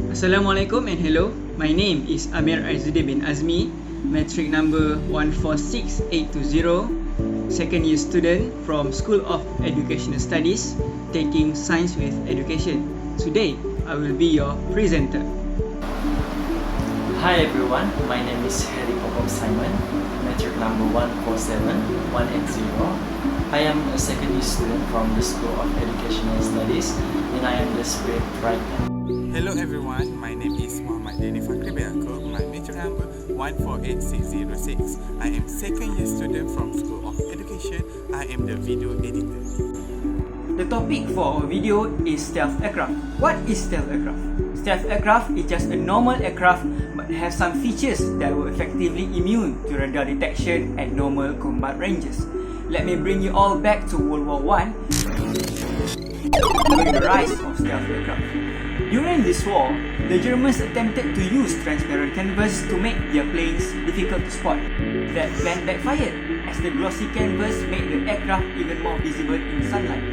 Assalamualaikum and hello. My name is Amir Aizuddin bin Azmi, metric number 146820, second year student from School of Educational Studies, taking Science with Education. Today, I will be your presenter. Hi everyone, my name is Herry Popop Simon, metric number 147180. I am a second year student from the School of Educational Studies and I am the script writer. Hello everyone, my name is Fakhri. My metric number 148606. I am second year student from School of Education. I am the video editor. The topic for our video is stealth aircraft. What is stealth aircraft? Stealth aircraft is just a normal aircraft but has some features that were effectively immune to radar detection at normal combat ranges. Let me bring you all back to World War I, during the rise of stealth aircraft. During this war, the Germans attempted to use transparent canvas to make their planes difficult to spot. That plan backfired, as the glossy canvas made the aircraft even more visible in sunlight.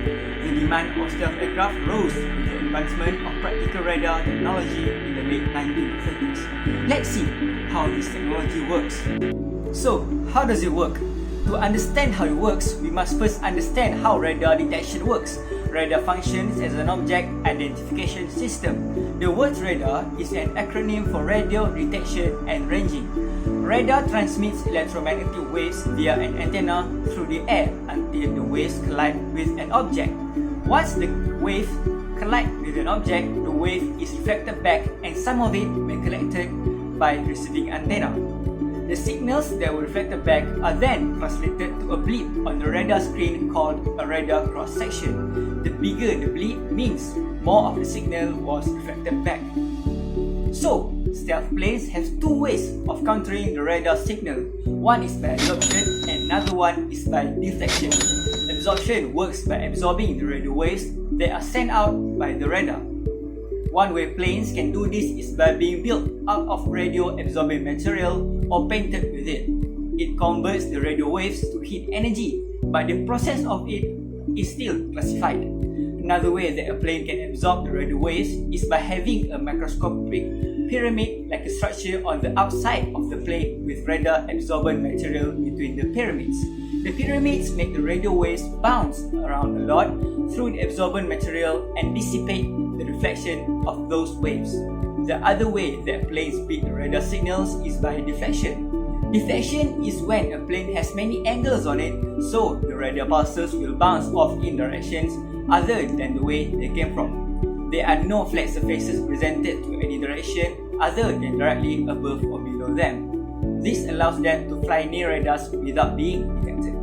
The demand of stealth aircraft rose with the advancement of practical radar technology in the late 1930s. Let's see how this technology works. So, how does it work? To understand how it works, we must first understand how radar detection works. Radar functions as an object identification system. The word radar is an acronym for radio detection and ranging. Radar transmits electromagnetic waves via an antenna through the air until the waves collide with an object. Once the wave collides with an object, the wave is reflected back and some of it may be collected by receiving antenna. The signals that were reflected back are then translated to a blip on the radar screen called a radar cross-section. The bigger the blip means more of the signal was reflected back. So, stealth planes have two ways of countering the radar signal. One is by absorption and another one is by deflection. Absorption works by absorbing the radio waves that are sent out by the radar. One-way planes can do this is by being built out of radio-absorbing material or painted with it. It converts the radio waves to heat energy, but the process of it is still classified. Another way that a plane can absorb the radio waves is by having a microscopic pyramid-like a structure on the outside of the plane with radar-absorbent material between the pyramids. The pyramids make the radio waves bounce around a lot through the absorbent material and dissipate the reflection of those waves. The other way that planes beat the radar signals is by deflection. Deflection is when a plane has many angles on it, so the radar pulses will bounce off in directions other than the way they came from. There are no flat surfaces presented to any direction other than directly above or below them. This allows them to fly near radars without being detected.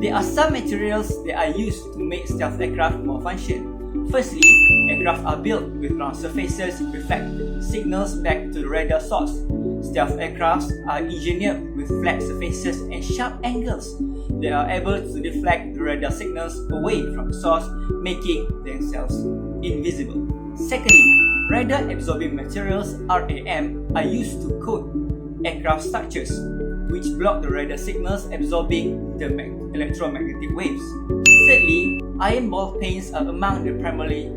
There are some materials that are used to make stealth aircraft more function. Firstly, aircraft are built with round surfaces reflect signals back to the radar source. Stealth aircrafts are engineered with flat surfaces and sharp angles. They are able to deflect the radar signals away from the source, making themselves invisible. Secondly, radar absorbing materials RAM are used to coat aircraft structures, which block the radar signals absorbing the electromagnetic waves. Thirdly, iron ball paints are among the primary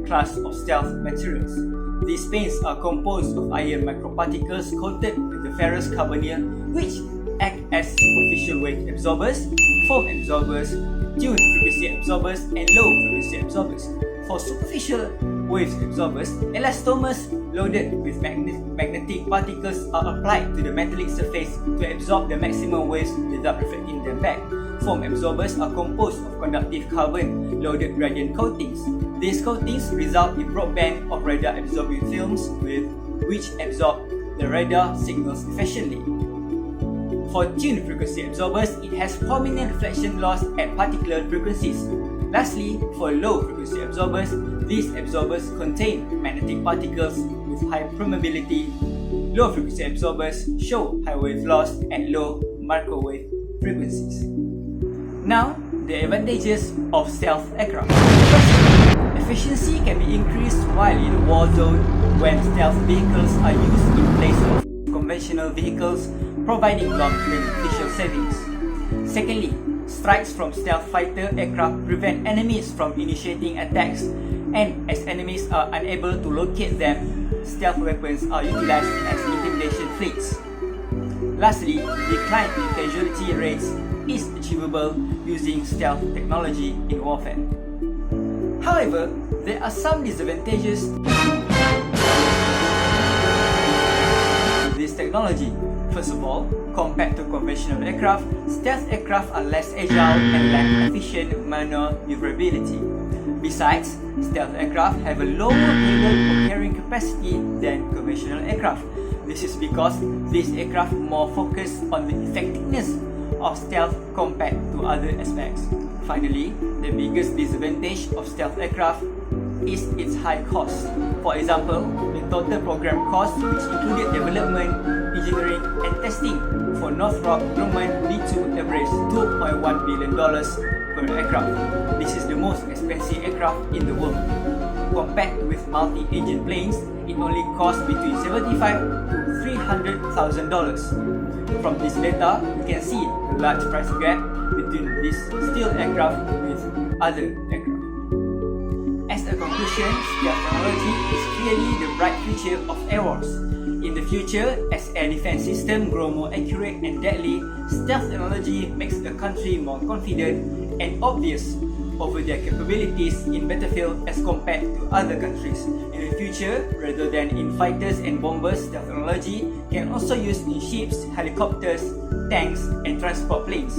class of stealth materials. These paints are composed of iron microparticles coated with the ferrous carbonyl, which act as superficial wave absorbers, foam absorbers, tuned frequency absorbers, and low frequency absorbers. For superficial wave absorbers, elastomers loaded with magnetic particles are applied to the metallic surface to absorb the maximum waves without reflecting them back. Foam absorbers are composed of conductive carbon-loaded gradient coatings. These coatings result in broadband of radar-absorbing films which absorb the radar signals efficiently. For tuned frequency absorbers, it has prominent reflection loss at particular frequencies. Lastly, for low frequency absorbers, these absorbers contain magnetic particles with high permeability. Low frequency absorbers show high wave loss at low microwave frequencies. Now, the advantages of stealth aircraft. First, efficiency can be increased while in a war zone when stealth vehicles are used in place of conventional vehicles, providing long-term visual savings. Secondly, strikes from stealth fighter aircraft prevent enemies from initiating attacks and as enemies are unable to locate them, stealth weapons are utilized as intimidation fleets. Lastly, decline in casualty rates is achievable using stealth technology in warfare. However, there are some disadvantages to this technology. First of all, compared to conventional aircraft, stealth aircraft are less agile and lack efficient maneuverability. Besides, stealth aircraft have a lower payload or carrying capacity than conventional aircraft. This is because these aircraft more focus on the effectiveness of stealth compared to other aspects. Finally, the biggest disadvantage of stealth aircraft is its high cost. For example, the total program cost, which included development, engineering and testing for Northrop Grumman B-2 averaged $2.1 billion per aircraft. This is the most expensive aircraft in the world. Compared with multi-engine planes, it only costs between $75,000 to $300,000. From this data, you can see the large price gap between this stealth aircraft with other aircraft. As a conclusion, stealth technology is clearly the bright future of air wars. In the future, as air defense systems grow more accurate and deadly, stealth technology makes a country more confident and obvious over their capabilities in battlefield as compared to other countries. In the future, rather than in fighters and bombers, stealth technology can also used in ships, helicopters, tanks, and transport planes.